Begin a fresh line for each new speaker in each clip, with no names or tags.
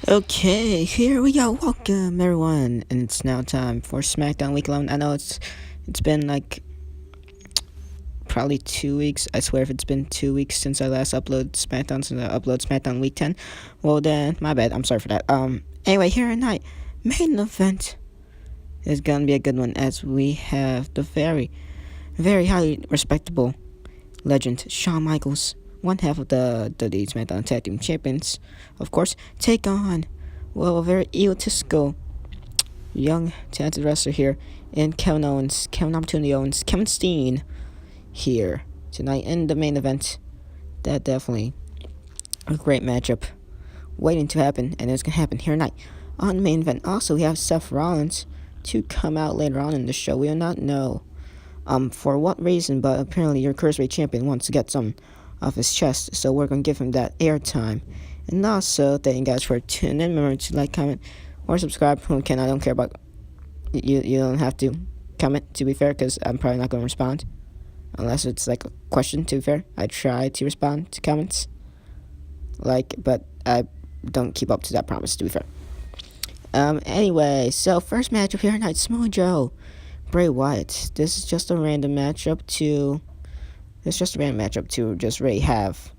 Okay, here we go. Welcome everyone, and it's now time for SmackDown Week 11. I know it's been like probably 2 weeks. I swear if it's been 2 weeks since I last uploaded SmackDown, since I uploaded SmackDown Week 10. Well then, my bad. I'm sorry for that. Anyway, here tonight, main event is gonna be a good one as we have the very highly respectable legend Shawn Michaels, one half of the SmackDown Tag Team Champions, of course, take on a very egotistical young talented wrestler here in Kevin Owens, Kevin Opportunity Owens, Kevin Steen here tonight in the main event. That definitely a great matchup waiting to happen, and it's gonna happen here tonight on the main event. Also, we have Seth Rollins to come out later on in the show. We do not know for what reason, but apparently your Cruiserweight champion wants to get some off his chest, so we're gonna give him that airtime. And also, thank you guys for tuning in. Remember to like, comment, or subscribe. Who can? I don't care about you. You don't have to comment, to be fair, because I'm probably not gonna respond unless it's like a question. To be fair, I try to respond to comments, but I don't keep up to that promise. To be fair. Anyway, so first matchup here tonight: Samoa Joe, Bray Wyatt. This is just a random matchup to. It's just a random matchup to just really have.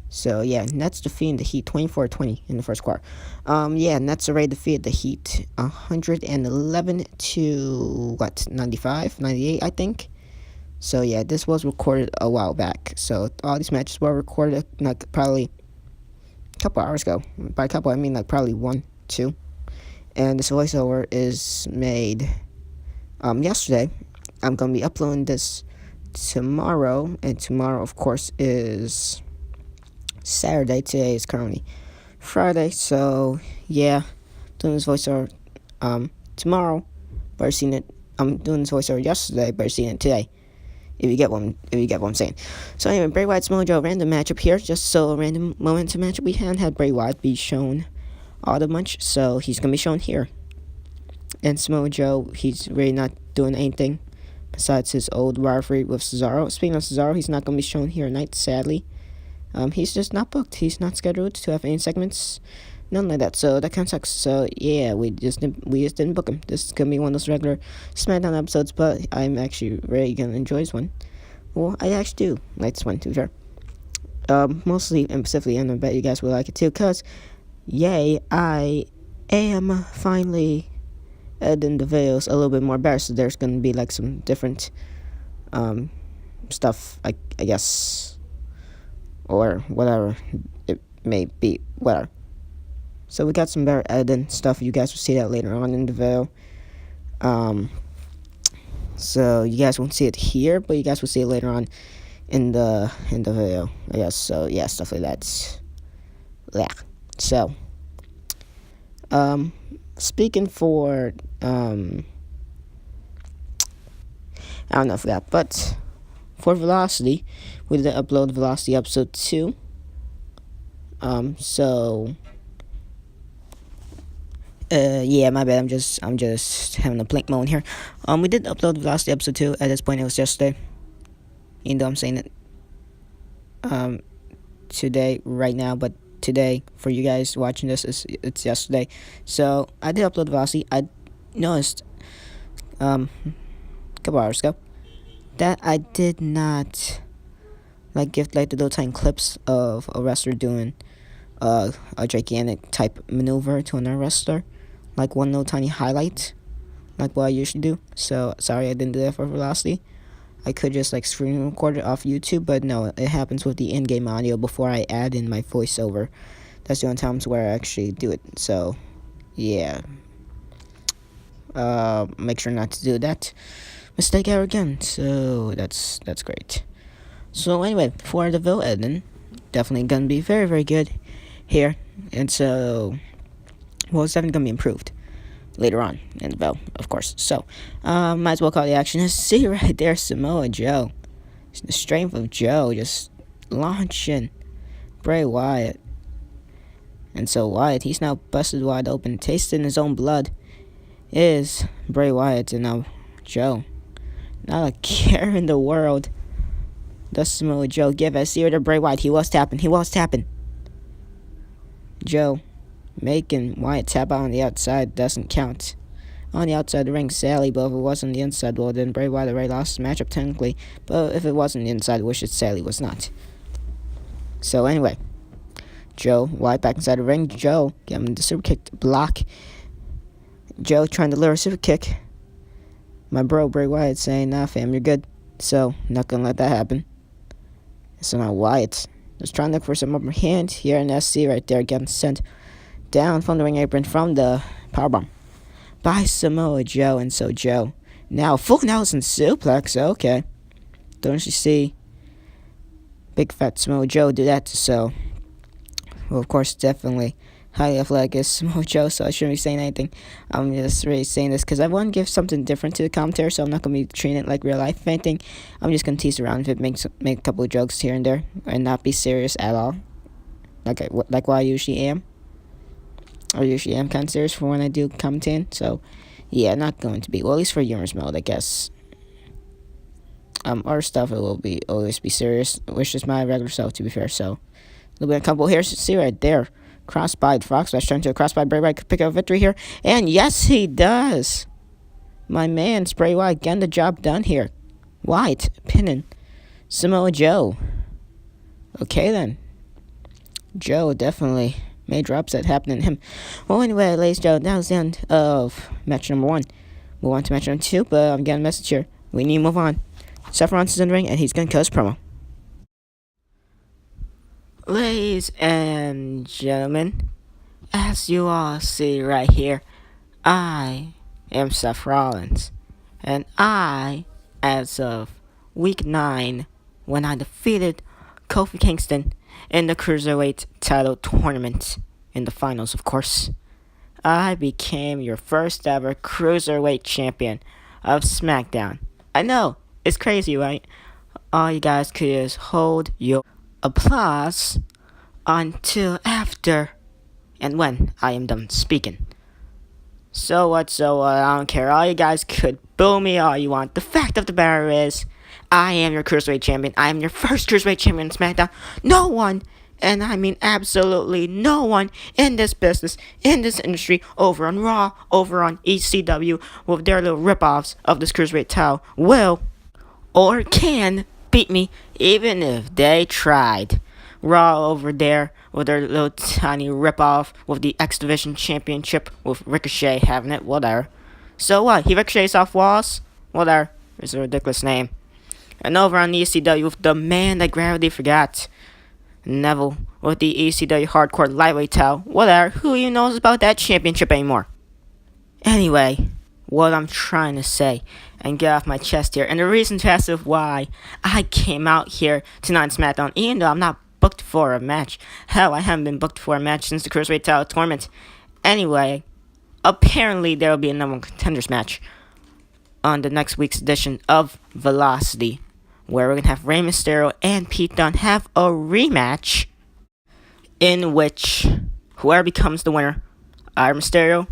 So yeah, Nets defeating the Heat 24-20 in the first quarter. Nets already defeated the Heat 111 to 95, 98, I think. So yeah, this was recorded a while back. So all these matches were recorded like probably a couple hours ago. By a couple, I mean like probably 1, 2. And this voiceover is made yesterday. I'm gonna be uploading this tomorrow, and tomorrow, of course, is Saturday. Today is currently Friday, so yeah, doing this voiceover tomorrow, but seen it. I'm doing this voiceover yesterday, but seen it today. If you get what I'm saying. So anyway, Bray Wyatt, Samoa Joe, random matchup here. Just so a random momentum matchup. We haven't had Bray Wyatt be shown all that much, so he's gonna be shown here. And Samoa Joe, he's really not doing anything besides his old rivalry with Cesaro. Speaking of Cesaro, he's not gonna be shown here tonight, sadly. He's just not booked. He's not scheduled to have any segments, none like that. So that kind of sucks. So yeah, we just didn't book him. This is gonna be one of those regular SmackDown episodes, but I'm actually really gonna enjoy this one. Well, I actually do like this one, to be fair. Mostly and specifically, and I bet you guys will like it too, cause yay, I am finally editing the videos a little bit more better. So there's gonna be like some different stuff, I guess. Or whatever it may be, whatever. So we got some better editing stuff. You guys will see that later on in the video. So you guys won't see it here, but you guys will see it later on in the video, I guess. So yeah, stuff like that. Yeah. So speaking for I don't know if that, but for Velocity, we did upload Velocity episode 2. Yeah, my bad. I'm just having a blink moment here. We did upload Velocity episode 2. At this point, it was yesterday. Even though I'm saying it today, right now, but today for you guys watching this, it's yesterday. So I did upload Velocity. I noticed a couple hours ago that I did not give the little tiny clips of a wrestler doing a gigantic type maneuver to another wrestler, like one little tiny highlight, like what I usually do. So sorry I didn't do that for Velocity. I could just screen record it off YouTube, but no, it happens with the in-game audio before I add in my voiceover. That's the only times where I actually do it. So yeah, make sure not to do that mistake ever again. So that's great. So anyway, for the video editing, definitely gonna be very, very good here. And so, well, it's definitely gonna be improved later on in the video, of course. So, might as well call the action. See right there, Samoa Joe. The strength of Joe just launching Bray Wyatt. And so Wyatt, he's now busted wide open, tasting his own blood, is Bray Wyatt. And now Joe, not a care in the world does Samoa Joe give as zero to Bray Wyatt. He was tapping. Joe Making Wyatt tap out on the outside doesn't count. On the outside of the ring, Sally, but if it was on the inside, well, then Bray Wyatt already lost his matchup technically. But if it wasn't the inside, which it Sally was not. So anyway, Joe, Wyatt back inside the ring. Joe, get him the super kick to block. Joe trying to lure a super kick. My bro, Bray Wyatt, saying, nah, fam, you're good. So, not gonna let that happen. So now Wyatt just trying to look for some upper hand here in SC right there, getting sent down from the ring apron from the powerbomb by Samoa Joe. And so Joe, now full Nelson suplex, okay. Don't you see big fat Samoa Joe do that? So, well, of course, definitely highly athletic is Samoa Joe, so I shouldn't be saying anything. I'm just really saying this because I want to give something different to the commentary, so I'm not going to be treating it like real life anything. I'm just going to tease around with it, make a couple of jokes here and there, and not be serious at all. Like what I usually am. I usually am kind of serious for when I do commentating, so yeah, not going to be. Well, at least for humorous mode, I guess. Our stuff, it will always be serious, which is my regular self, to be fair, so. A little bit uncomfortable here, see right there. Crossbody Frog Splash trying to a crossbody. Bray Wyatt could pick up a victory here. And yes, he does. My man, Bray Wyatt, getting the job done here. Wyatt pinning Samoa Joe. Okay, then. Joe definitely major upset happening to him. Well, anyway, ladies and gentlemen, that was the end of match number 1. Move on to match number 2, but I'm getting a message here. We need to move on. Seth Rollins is in the ring, and he's going to cut his promo. Ladies and gentlemen, as you all see right here, I am Seth Rollins, and I, as of week 9, when I defeated Kofi Kingston in the Cruiserweight title tournament, in the finals of course, I became your first ever Cruiserweight champion of SmackDown. I know, it's crazy, right? All you guys could is hold your applause until after and when I am done speaking. So what, I don't care. All you guys could boo me all you want. The fact of the matter is, I am your Cruiserweight champion. I am your first Cruiserweight champion in SmackDown. No one, and I mean absolutely no one in this business, in this industry, over on Raw, over on ECW, with their little rip-offs of this Cruiserweight title, will or can beat me, even if they tried. Raw over there with their little tiny rip-off with the X Division Championship with Ricochet having it, whatever. So what, he ricochets off walls? Whatever, it's a ridiculous name. And over on the ECW with the man that gravity forgot, Neville with the ECW Hardcore Lightweight title, whatever, who even knows about that championship anymore? Anyway, what I'm trying to say and get off my chest here, and the reason as of why I came out here tonight on SmackDown, even though I'm not booked for a match. Hell, I haven't been booked for a match since the Cruiserweight title tournament. Anyway, apparently there will be a number 1 contenders match on the next week's edition of Velocity, where we're going to have Rey Mysterio and Pete Dunne have a rematch in which whoever becomes the winner, either Mysterio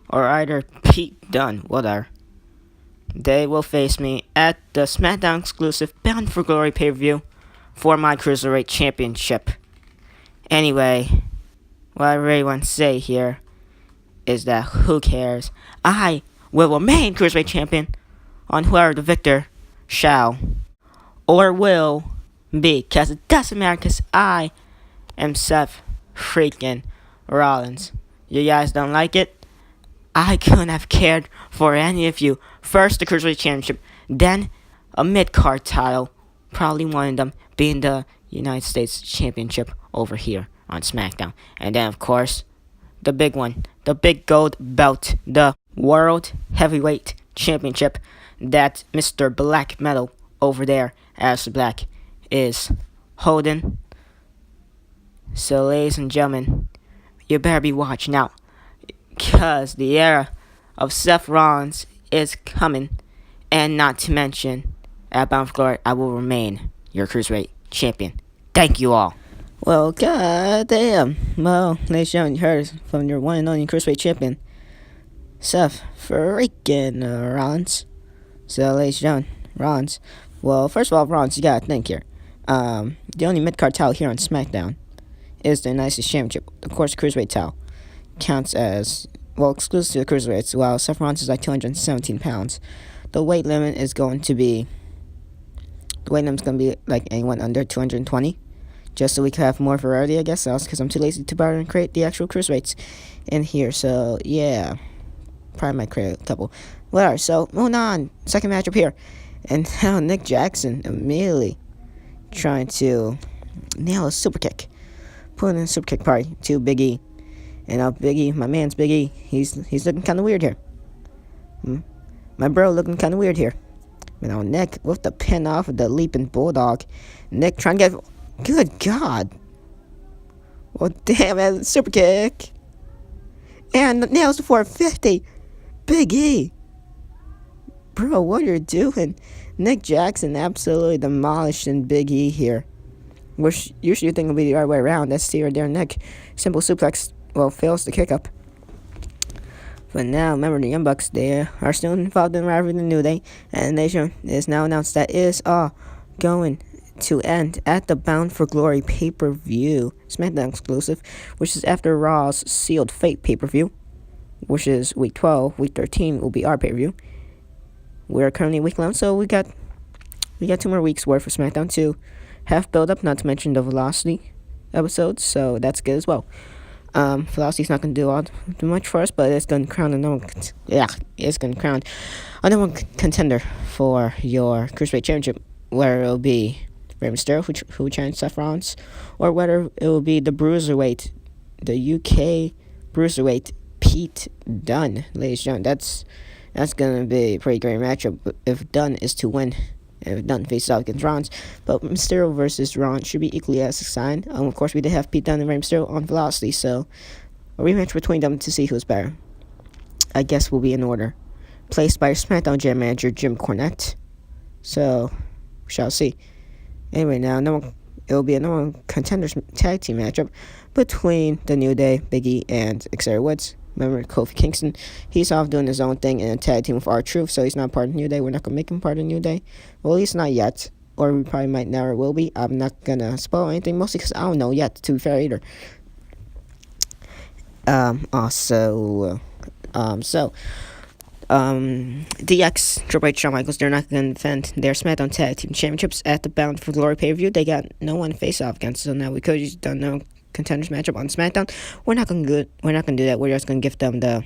or either Pete Dunne, whatever, they will face me at the SmackDown exclusive Bound for Glory pay-per-view for my Cruiserweight Championship. Anyway, what I really want to say here is that who cares? I will remain Cruiserweight Champion on whoever the victor shall or will be, because it doesn't matter, because I am Seth freaking Rollins. You guys don't like it? I couldn't have cared for any of you. First the Cruiserweight Championship, then a mid-card title, probably one of them being the United States Championship over here on SmackDown. And then, of course, the big one, the big gold belt, the World Heavyweight Championship that Mr. Black Metal over there, Alistair Black, is holding. So, ladies and gentlemen, you better be watching out, because the era of Seth Rollins is coming. And not to mention, at Bound for Glory, I will remain your Cruiserweight Champion. Thank you all. Well, goddamn. Well, ladies and gentlemen, you heard from your one and only Cruiserweight Champion, Seth freaking Rollins. So, ladies and gentlemen, Rollins. Well, first of all, Rollins, you gotta think here. The only mid-card title here on SmackDown is the United States Championship. Of course, Cruiserweight title. counts as, well, exclusive to the cruiserweights, while Seth Rollins is like 217 pounds. The weight limit is going to be, like anyone under 220, just so we can have more variety, I guess, else because I'm too lazy to bother and create the actual cruiserweights in here. So, yeah, probably might create a couple. Whatever, so moving on, second matchup here. And now Nick Jackson immediately trying to nail a super kick. Putting in a super kick party to Big E. And now Big E, my man's Big E, he's looking kind of weird here. My bro looking kind of weird here. But now Nick with the pin off of the leaping bulldog. Nick trying to get, good God. Well, damn, that's a super kick. And nails the 450. Big E. Bro, what are you doing? Nick Jackson absolutely demolishing Big E here. Which usually you think will be the right way around. That's Steer there, Nick. Simple suplex, well, fails the kick up. But now, remember, the Young Bucks, they are still involved in the rivalry with the New Day. And the nation is now announced that it is all going to end at the Bound for Glory pay-per-view. SmackDown exclusive, which is after Raw's Sealed Fate pay-per-view, which is week 12. Week 13 will be our pay-per-view. We're currently week 11, so we got 2 more weeks worth for SmackDown to have build up, not to mention the Velocity episodes, so that's good as well. Velocity's not going to do too much for us, but it's going to crown it's going to crown a number one contender for your Cruiserweight Championship, whether it'll be Rey Mysterio, who challenged Seth Rollins, or whether it will be the Bruiserweight, the UK Bruiserweight Pete Dunne, ladies and gentlemen. That's going to be a pretty great matchup if Dunne is to win. If Dunne faces out against Rollins. But Mysterio versus Rollins should be equally as exciting. Of course, we did have Pete Dunne and Rey Mysterio on Velocity, so a rematch between them to see who's better, I guess, will be in order. Placed by SmackDown General Manager Jim Cornette. So, we shall see. Anyway, now it will be another contenders tag team matchup between the New Day, Big E, and Xavier Woods. Remember, Kofi Kingston, he's off doing his own thing in a tag team with R-Truth, so he's not part of New Day. We're not going to make him part of New Day. Well, at least not yet. Or we probably might never will be. I'm not going to spoil anything, mostly because I don't know yet, to be fair either. DX, Triple H, Shawn Michaels, they're not going to defend their SmackDown Tag Team Championships at the Bound for Glory pay-per-view. They got no one to face off against, so now we could have just done no contenders matchup on SmackDown. We're not gonna do that. We're just gonna give them the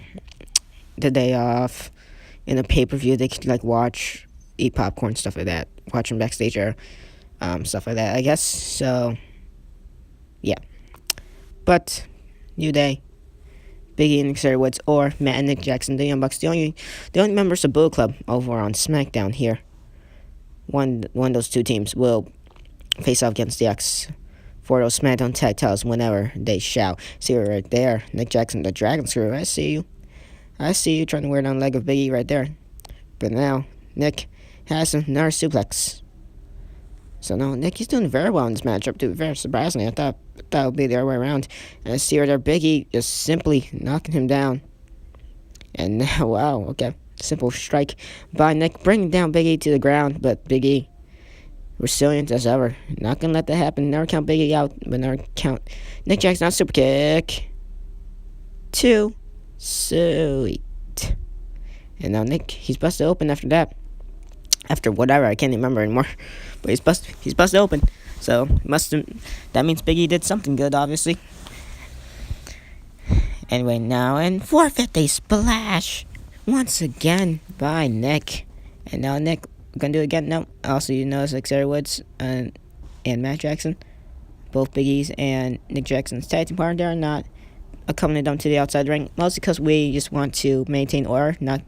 day off in a pay-per-view. They could like watch, eat popcorn, stuff like that, watch them backstage or stuff like that, I guess. So yeah, but New Day, Big E and Xavier Woods, or Matt and Nick Jackson, the Young Bucks, the only members of Bullet Club over on SmackDown here. One of those two teams will face off against DX for those SmackDown tag titles whenever they shall. See her right there. Nick Jackson, the Dragon Screw. I see you trying to wear down the leg of Big E right there. But now, Nick has another suplex. So now, Nick, he's doing very well in this matchup, too. Very surprisingly. I thought it would be the other way around. And I see her there. Big E just simply knocking him down. And now, wow, okay. Simple strike by Nick, bringing down Big E to the ground. But Big E, resilient as ever. Not gonna let that happen. Never count Big E out, but never count Nick Jackson on super kick. 2. Sweet. And now Nick, he's busted open after that. After whatever, I can't remember anymore. But he's busted open. So that means Big E did something good, obviously. Anyway, now in 450 splash once again by Nick. And now Nick gonna do it again. No. Also, you notice like Xavier Woods and Matt Jackson, both Big E's and Nick Jackson's tag team partner, are not accompanying them to the outside ring, mostly because we just want to maintain order, not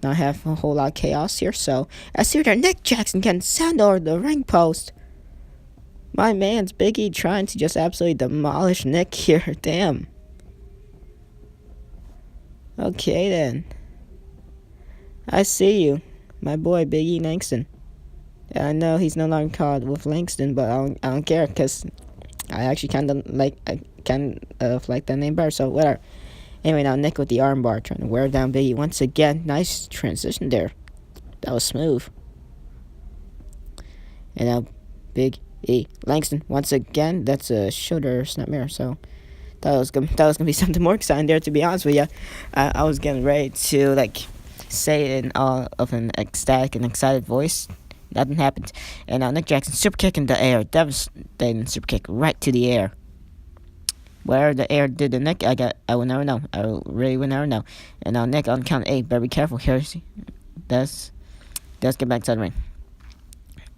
have a whole lot of chaos here. So as here, Nick Jackson can send over the ring post. My man's Big E trying to just absolutely demolish Nick here. Damn. Okay then. I see you. My boy, Big E Langston. I know he's no longer called with Langston, but I don't care, because I actually kind of like that name better, so whatever. Anyway, now Nick with the armbar, trying to wear down Big E once again. Nice transition there. That was smooth. And now Big E Langston once again. That's a shoulder snap mirror, so That was gonna be something more exciting there. To be honest with you, I was getting ready to say it in all of an ecstatic and excited voice. Nothing happened, and now Nick Jackson super kick in the air, devastating super kick right to the air. Where the air did the Nick, I will never know. I really will never know. And now Nick on count 8, better be careful here. Let's get back to the ring.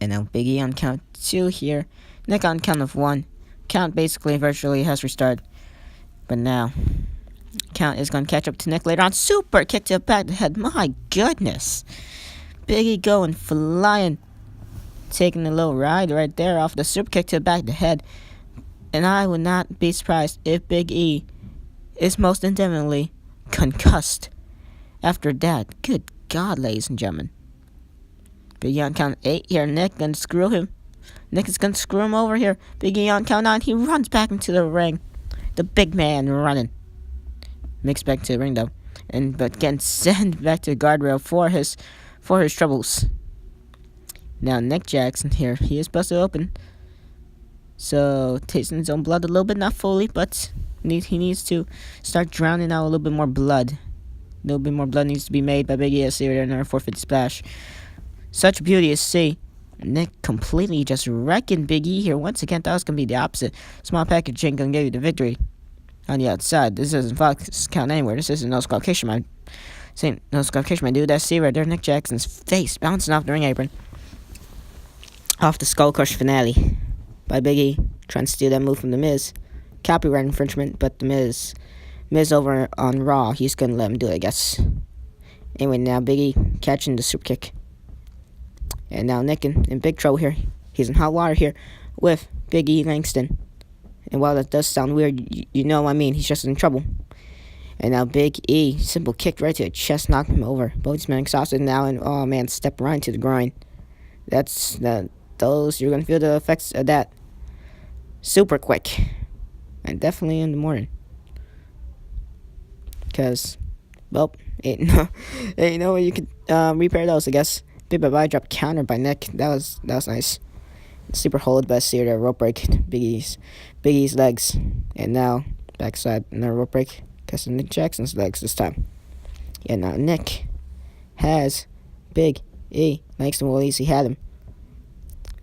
And now Big E on count 2 here. Nick on count of 1. Count basically virtually has restarted. But now, Count is going to catch up to Nick later on. Super kick to the back of the head. My goodness. Big E going flying. Taking a little ride right there off the super kick to the back of the head. And I would not be surprised if Big E is most indefinitely concussed after that. Good God, ladies and gentlemen. Big E on count 8 here. Nick going to screw him. Nick is going to screw him over here. Big E on count 9. He runs back into the ring. The big man running. Nick's back to the ring though. But getting sent back to the guardrail for his troubles. Now Nick Jackson here. He is busted open. So tasting his own blood a little bit. Not fully, but he needs to start drowning out a little bit more blood. A little bit more blood needs to be made by Big E. See right there in our 450 splash. Such beauty to see. Nick completely just wrecking Big E here. Once again, that was going to be the opposite. Small package ain't going to give you the victory on the outside. This doesn't Fox count anywhere. This isn't no disqualification, my dude. That's see right there. Nick Jackson's face bouncing off the ring apron. Off the Skull Crush finale by Big E. Trying to steal that move from The Miz. Copyright infringement, but The Miz over on Raw, he's going to let him do it, I guess. Anyway, now Big E catching the super kick. And now Nick in big trouble here. He's in hot water here with Big E Langston. And while that does sound weird, you know what I mean. He's just in trouble. And now Big E, simple kick right to the chest, knocked him over. Both these men exhausted now, and oh man, step right into the groin. You're gonna feel the effects of that super quick. And definitely in the morning. Because, well, ain't no way you could repair those, I guess. Big bye drop counter by Nick. That was nice. Super hold by Sear there, rope break. Big E's legs. And now backside another rope break. Because of Nick Jackson's legs this time. Yeah, now Nick has Big E Langston. Well, at least he had him.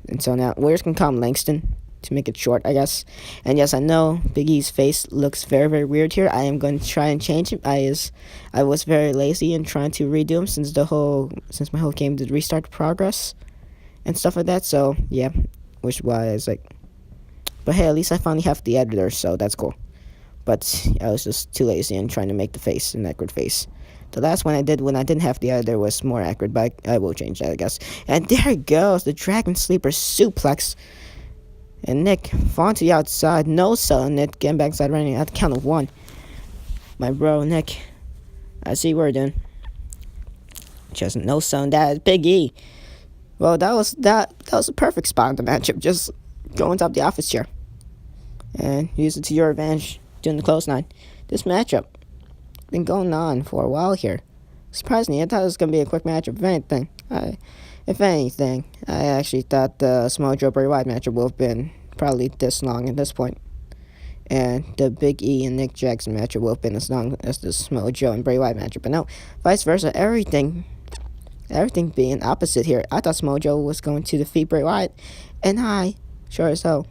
And so now Warriors can call him Langston to make it short, I guess. And yes, I know Big E's face looks very, very weird here. I am going to try and change him. I was very lazy in trying to redo him since my whole game did restart progress and stuff like that. So yeah, which is why I was like, but hey, at least I finally have the editor, so that's cool. But I was just too lazy in trying to make the face an accurate face. The last one I did when I didn't have the editor was more accurate, but I will change that, I guess. And there it goes, the Dragon Sleeper suplex. And Nick falling to the outside, no selling it, getting backside running at the count of 1. My bro Nick, I see what we're doing. Just no selling that. Big E. Well, that was a perfect spot in the matchup. Just go on top of the office chair and use it to your advantage doing the close nine. This matchup been going on for a while here. Surprisingly, I thought it was gonna be a quick matchup. If anything, I actually thought the Samoa Joe Bray Wyatt matchup would have been probably this long at this point. And the Big E and Nick Jackson matchup would have been as long as the Samoa Joe and Bray Wyatt matchup. But no, vice versa, everything being opposite here. I thought Samoa Joe was going to defeat Bray Wyatt, and I, sure as hell,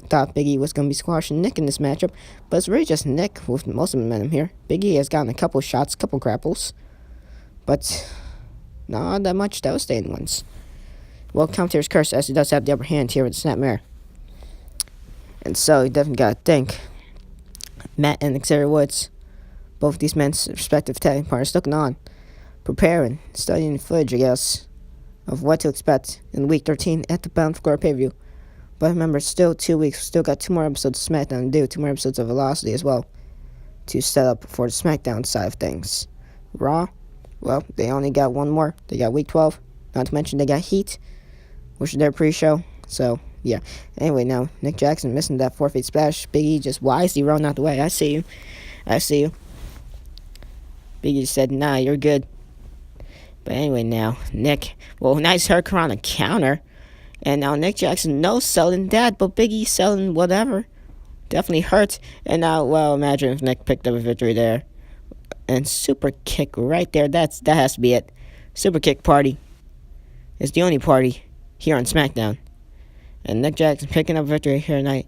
thought Big E was going to be squashing Nick in this matchup. But it's really just Nick with most of the momentum here. Big E has gotten a couple shots, couple grapples, but not that much devastating ones. Well, commentator's curse, as he does have the upper hand here with the snapmare. And so, you definitely got to think. Matt and Xavier Woods, both of these men's respective tag partners, looking on, preparing, studying the footage, I guess, of what to expect in Week 13 at the Bound for Glory pay-per-view. But remember, still 2 weeks, still got 2 more episodes of SmackDown to do, 2 more episodes of Velocity as well, to set up for the SmackDown side of things. Raw, well, they only got 1 more. They got Week 12, not to mention they got Heat, which is their pre-show. So, yeah. Anyway, now, Nick Jackson missing that 4-feet splash. Big E just wisely rolling out the way. I see you. Big E said, nah, you're good. But anyway, now, Nick, well, nice Hurricane on a counter. And now Nick Jackson, no selling that, but Big E selling whatever. Definitely hurt. And now, well, imagine if Nick picked up a victory there. And super kick right there. That has to be it. Super kick party is the only party here on SmackDown. And Nick Jackson picking up victory here tonight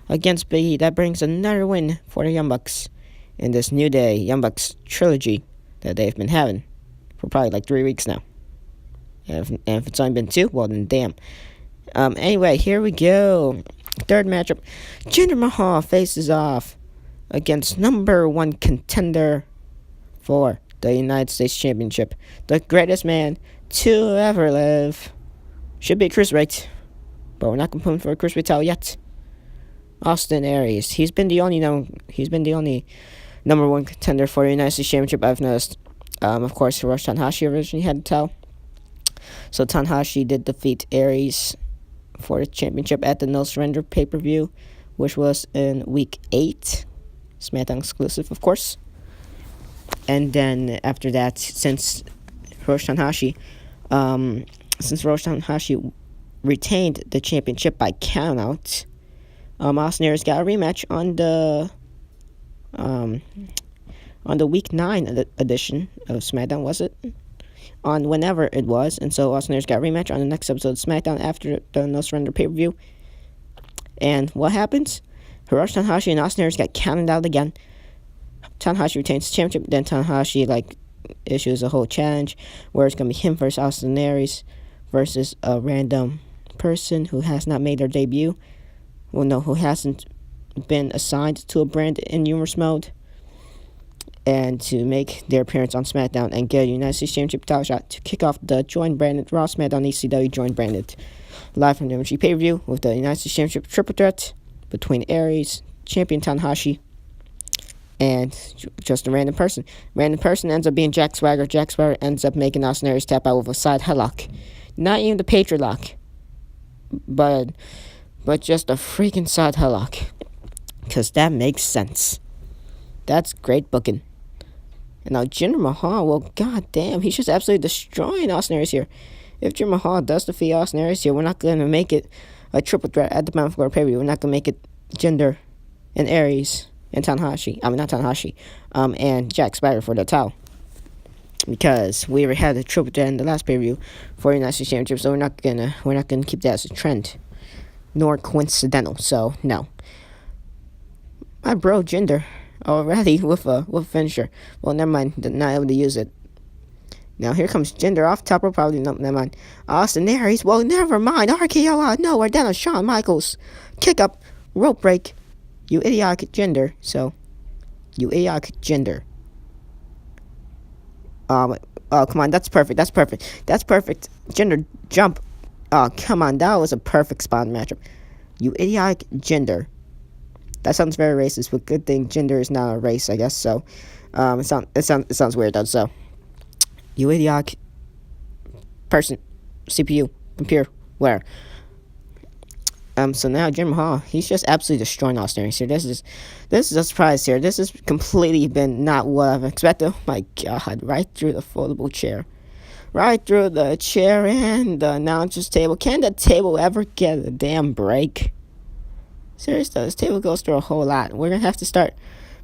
against Big E. That brings another win for the Young Bucks in this New Day Young Bucks trilogy that they've been having for probably like 3 weeks now. And if it's only been 2, well then damn. Anyway, here we go. Third matchup. Jinder Mahal faces off against number 1 contender for the United States Championship. The greatest man to ever live. Should be Cruiserweight, but we're not going to put him for a Cruiserweight title yet. Austin Aries. He's been the only number 1 contender for the United States Championship I've noticed. Of course, Hiroshi Tanahashi originally had the title. So Tanahashi did defeat Aries for the championship at the No Surrender pay-per-view, which was in week 8. SmackDown exclusive, of course. And then after that, since Hiroshi Tanahashi retained the championship by countout, Austin Aries got a rematch on the week 9 edition of SmackDown, was it? On whenever it was, and so Austin Aries got a rematch on the next episode of SmackDown after the No Surrender pay-per-view. And what happens? Hiroshi Tanahashi and Austin Aries got counted out again. Tanahashi retains the championship, then Tanahashi issues a whole challenge where it's gonna be him versus Austin Aries versus a random person who has not made their debut. Well, no, who hasn't been assigned to a brand in humorous mode, and to make their appearance on SmackDown and get a United States Championship title shot to kick off the joint branded Raw SmackDown ECW joint branded live from the MG pay-per-view with the United States Championship triple threat between Aries, champion Tanahashi, and just a random person. Random person ends up being Jack Swagger. Jack Swagger ends up making Austin Aries tap out with a side headlock. Not even the Patriot lock, but just a freaking side headlock. Because that makes sense. That's great booking. And now Jinder Mahal, well, goddamn, he's just absolutely destroying Austin Aries here. If Jinder Mahal does defeat Austin Aries here, we're not going to make it a triple threat at the Bound for Glory pay-per-view. We're not going to make it Jinder and Aries and Tanahashi. I mean, not Tanahashi. And Jack Swagger for the title. Because we already had the triple threat in the last pay-per-view for the United States Championship, so we're not gonna keep that as a trend, nor coincidental. So no. My bro Jinder already with a finisher. Well, never mind. Not able to use it. Now here comes Jinder off top rope. Probably no, never mind. Austin Aries. Well, never mind. RKO out. No, we're down on Shawn Michaels. Kick up, rope break. You idiotic Jinder. So, you idiotic Jinder. Oh, come on. That's perfect. Jinder, jump. Oh, come on. That was a perfect spot matchup. You idiotic Jinder. That sounds very racist, but good thing Jinder is not a race, I guess. So, it sounds weird though. So, you idiotic person, CPU, computer, where. So now Jinder Mahal, he's just absolutely destroying Austin Aries here. This is a surprise here. This has completely been not what I've expected. Oh my God, right through the foldable chair. Right through the chair and the announcer's table. Can the table ever get a damn break? Seriously, this table goes through a whole lot. We're going to have to start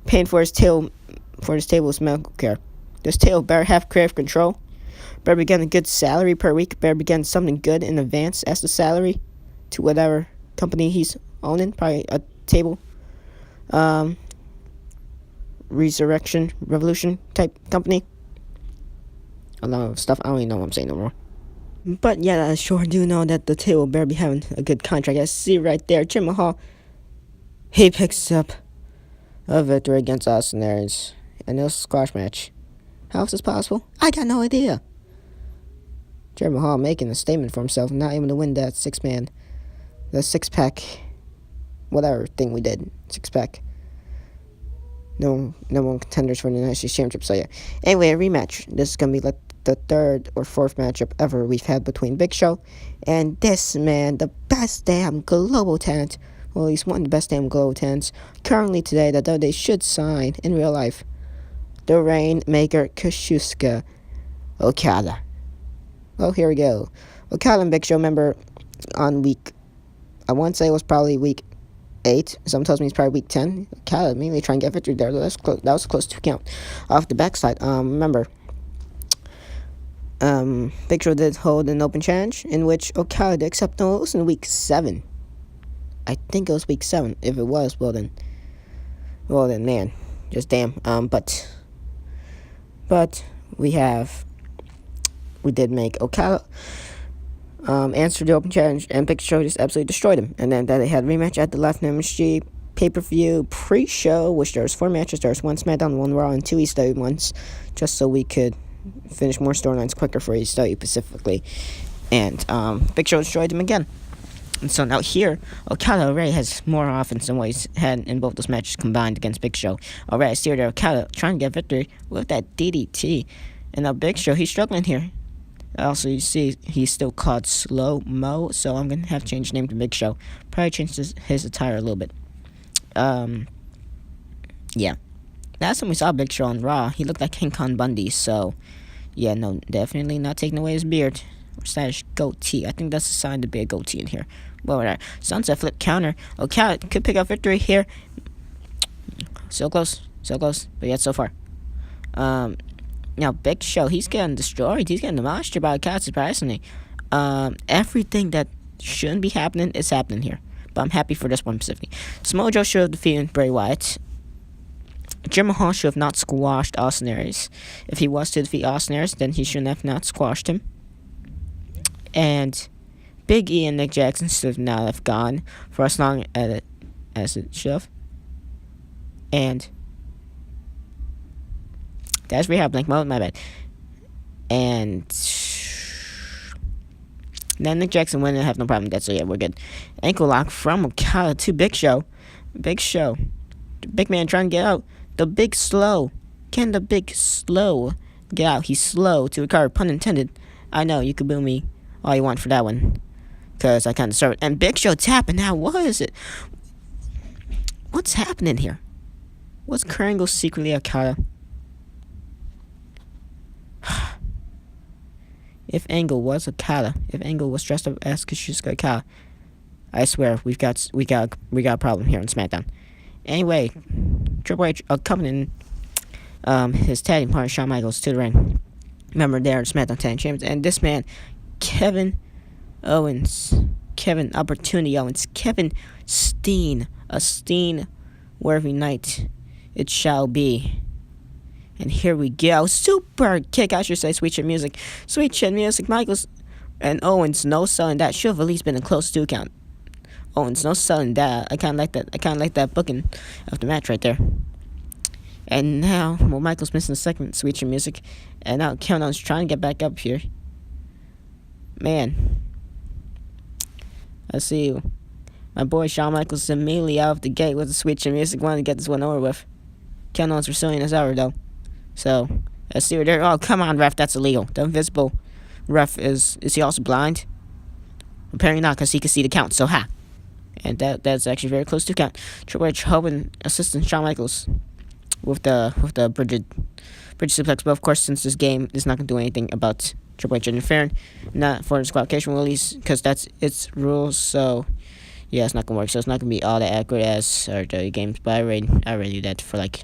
paying for this table's medical care. This table better have creative control. Better be getting a good salary per week. Better be getting something good in advance as the salary to whatever company he's owning. Probably a table resurrection revolution type company. A lot of stuff. I don't even know what I'm saying no more. But yeah, I sure do know that the table better be having a good contract. I see right there, Jinder Mahal. He picks up a victory against Austin Aries in a squash match. How is this possible? I got no idea. Jinder Mahal making a statement for himself, not able to win that the 6-pack, whatever thing we did, 6-pack. No one contenders for the United States Championship. So yeah. Anyway, a rematch. This is gonna be like the 3rd or 4th matchup ever we've had between Big Show and this man, the best damn global talent. Well, at least one of the best damn global talents currently today that they should sign in real life. The Rainmaker Kazuchika Okada. Well, here we go. Okada and Big Show, remember, on week, I want to say it was probably week 8. Some tells me it's probably week 10. Okada immediately trying to get victory there. That was a close 2 count off the backside. Remember, Big Show did hold an open challenge in which Okada did accept no, it was in week 7. I think it was week 7. If it was, well then, man, just damn. But we did make Okada answer the open challenge, and Big Show just absolutely destroyed him. And then they had a rematch at the Latin MSG pay-per-view pre-show, which there was 4 matches. There was 1 SmackDown, 1 Raw, and 2 ECW ones, just so we could finish more storylines quicker for ECW specifically. And Big Show destroyed him again. And so now here, Okada already has more offense than what he's had in both those matches combined against Big Show. Already, I see there Okada trying to get victory with that DDT. And now Big Show, he's struggling here. Also, you see, he's still called Slow Mo, so I'm going to have to change his name to Big Show. Probably change his attire a little bit. Yeah. Last time we saw Big Show on Raw, he looked like King Kong Bundy, so yeah, no, definitely not taking away his beard or slash goatee. I think that's a sign to be a goatee in here. Well, whatever. Sunset flip counter. Okada could pick up victory here. So close, but yet so far. Now Big Show, he's getting destroyed. He's getting demolished by Okada, surprisingly. Everything that shouldn't be happening is happening here. But I'm happy for this one specifically. Samoa Joe should have defeated Bray Wyatt. Jinder Mahal should have not squashed Austin Aries. If he was to defeat Austin Aries, then he shouldn't have not squashed him. And Big E and Nick Jackson should have not have gone for as long as it should have. And that's rehab blank mode, my bad. And then Nick Jackson wouldn't have no problem with that, so yeah, we're good. Ankle lock from Okada to Big Show. Big Show. The big man trying to get out. The big slow. Can the big slow get out? He's slow to recover, pun intended. I know, you can boo me all you want for that one, because I kind of started. And Big Show tapping now. What is it? What's happening here? Was Kurt Angle secretly Okada? If Angle was Okada, if Angle was dressed up as Kazuchika Okada, I swear we got a problem here on SmackDown. Anyway, Triple H accompanying his tag team partner Shawn Michaels to the ring. Remember, they are SmackDown Tag Team Champions, and this man, Kevin Opportunity Owens, Kevin Steen, a Steen-worthy night it shall be. And here we go. Super kick, I should say. Sweet shit music. Michaels and Owens, no selling that. Should have at least been a close 2 count. Owens, no selling that. I kind of like that booking of the match right there. And now, well, Michaels missing the second sweet shit music. And now Kevin Owens trying to get back up here. Man. I see you. My boy Shawn Michaels is immediately out of the gate with the sweet shit music, wanting to get this one over with. Kevin Owens pursuing his hour, though. So, let's see what they're... Oh, come on, ref, that's illegal. The invisible ref is he also blind? Apparently not, because he can see the count, so ha. And that's actually very close to count. Triple H helping assistant Shawn Michaels with the bridge suplex, but of course, since this game is not going to do anything about Triple H interfering, not for the disqualification release, because that's its rules, so yeah, it's not going to work. So it's not going to be all that accurate as our WWE games, but I already knew that for like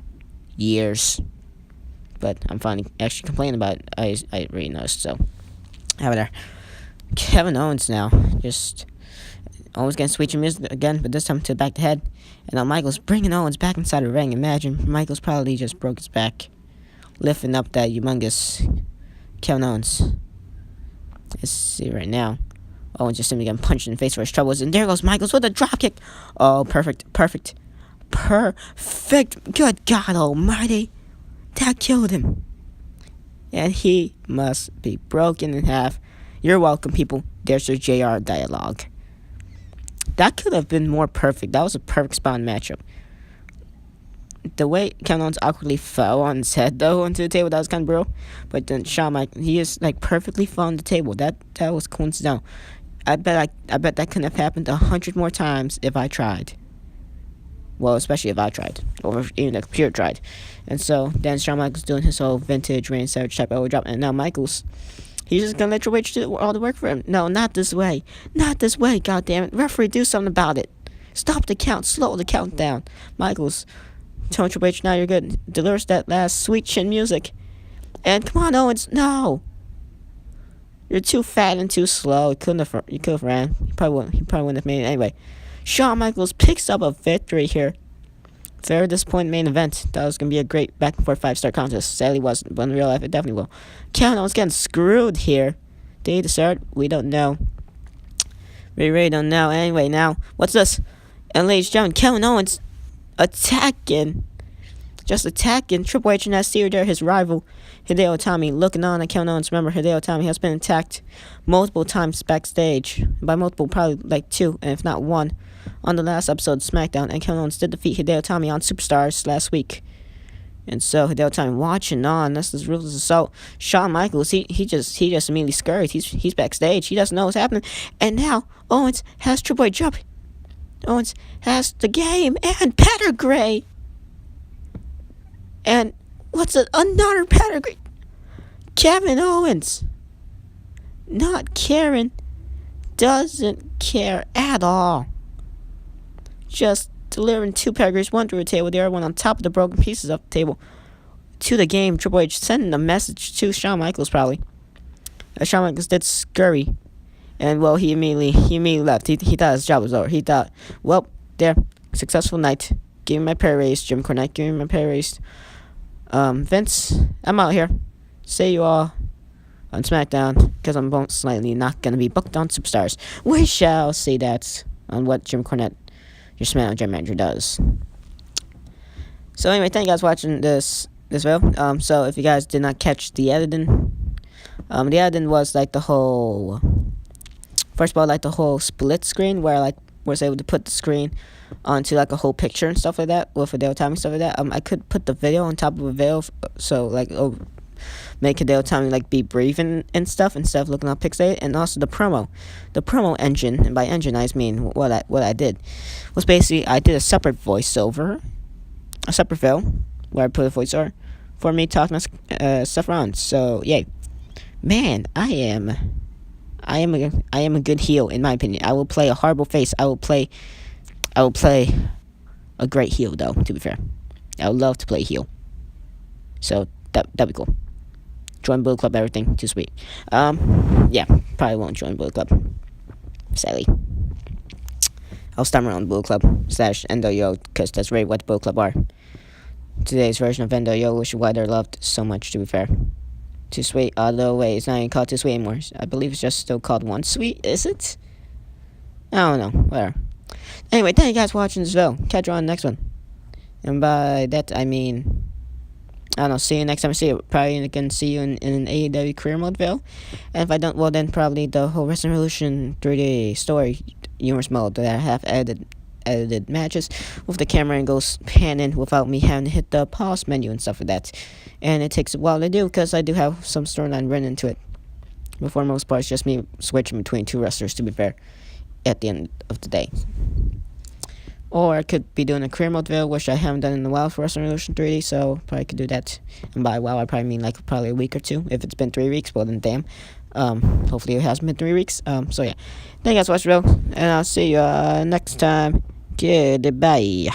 years. But I'm finally actually complaining about it. I already noticed, so have it there. Kevin Owens now, just Owens getting sweet music again, but this time to the back of the head. And now Michaels bringing Owens back inside the ring. Imagine Michaels probably just broke his back, lifting up that humongous Kevin Owens. Let's see right now. Owens just simply getting punched in the face for his troubles, and there goes Michaels with a drop kick. Oh, perfect. Good God Almighty. That killed him. And he must be broken in half. You're welcome, people. There's your JR dialogue. That could have been more perfect. That was a perfect spot in the matchup. The way Kevin Owens awkwardly fell on his head, though, onto the table, that was kind of brutal. But then Shawn Michaels, he is, like, perfectly fell on the table. That was coincidental. I bet that couldn't have happened 100 more times if I tried. Well, especially if I tried, or if even the computer tried. And so then Shawn Michaels doing his whole vintage Randy Savage type overdrop, and now Michaels, he's just gonna let Triple H do all the work for him. No, not this way, goddammit. Referee, do something about it. Stop the count. Slow the count down. Michaels. Tony Triple H, now you're good. Delivers that last sweet chin music. And come on, Owens. No. You're too fat and too slow. You could have ran. He probably wouldn't have made it anyway. Shawn Michaels picks up a victory here. Very disappointing main event. That was going to be a great back and forth 5-star contest. Sadly wasn't, but in real life it definitely will. Kevin Owens getting screwed here. Did he deserve? We don't know. We really don't know. Anyway, now, what's this? And ladies and gentlemen, Kevin Owens attacking Triple H and SC there, his rival, Hideo Itami, looking on at Kevin Owens. Remember, Hideo Itami has been attacked multiple times backstage. By multiple, probably like 2, and if not 1, on the last episode of SmackDown. And Kevin Owens did defeat Hideo Itami on Superstars last week. And so Hideo Itami watching on. That's the rules of assault. Shawn Michaels, he just immediately scurried. He's backstage. He doesn't know what's happening. And now Owens has Triple H up. Owens has the game and pedigree. And what's another pedigree? Kevin Owens, not caring, doesn't care at all. Just delivering 2 pedigrees, one through the table, the other one on top of the broken pieces of the table, to the game. Triple H sending a message to Shawn Michaels probably. Shawn Michaels did scurry. And, well, he immediately left. He thought his job was over. He thought, well, there, successful night. Give me my pay raise, Jim Cornette. Give me my pay raise. Vince, I'm out here. See you all on SmackDown, because I'm most likely not going to be booked on Superstars. We shall see that on what Jim Cornette, your SmackDown General Manager, does. So, anyway, thank you guys for watching this video. So, if you guys did not catch the editing, the editing was like the whole... First of all, like the whole split screen where I was able to put the screen onto like a whole picture and stuff like that with Hideo Itami stuff like that. I could put the video on top of a video, so like make Hideo Itami like be breathing and stuff instead of looking all pixelated. And also the promo engine, and by engine I mean what I did was basically I did a separate voiceover, a separate video where I put a voiceover for me talking stuff around. So yay, man, I am a good heel in my opinion. I will play a horrible face. I will play a great heel though, to be fair. I would love to play heel. So that'd be cool. Join Bullet Club, everything, too sweet. Yeah, probably won't join Bullet Club. Sadly. I'll stumble around Bullet Club / NWO, because that's really what Bullet Club are. Today's version of NWO, which is why they're loved so much, to be fair. Too Sweet, although wait, it's not even called Too Sweet anymore. I believe it's just still called One Sweet, is it? I don't know, whatever. Anyway, thank you guys for watching this video. Catch you on the next one. And by that, I mean, I don't know, see you next time I see you. Probably can see you in an AEW career mode video. And if I don't, well then probably the whole Wrestling Revolution 3D story universe mode that I have edited matches with the camera angles panning without me having to hit the pause menu and stuff like that. And it takes a while to do because I do have some storyline written into it. But for the most part, it's just me switching between 2 wrestlers, to be fair, at the end of the day. Or I could be doing a career mode video, which I haven't done in a while for Wrestling Revolution 3D, so probably could do that. And by a while, I probably mean like probably a week or 2. If it's been 3 weeks, well then damn. Hopefully it hasn't been 3 weeks. So yeah. Thank you guys for watching the video, and I'll see you next time. Goodbye.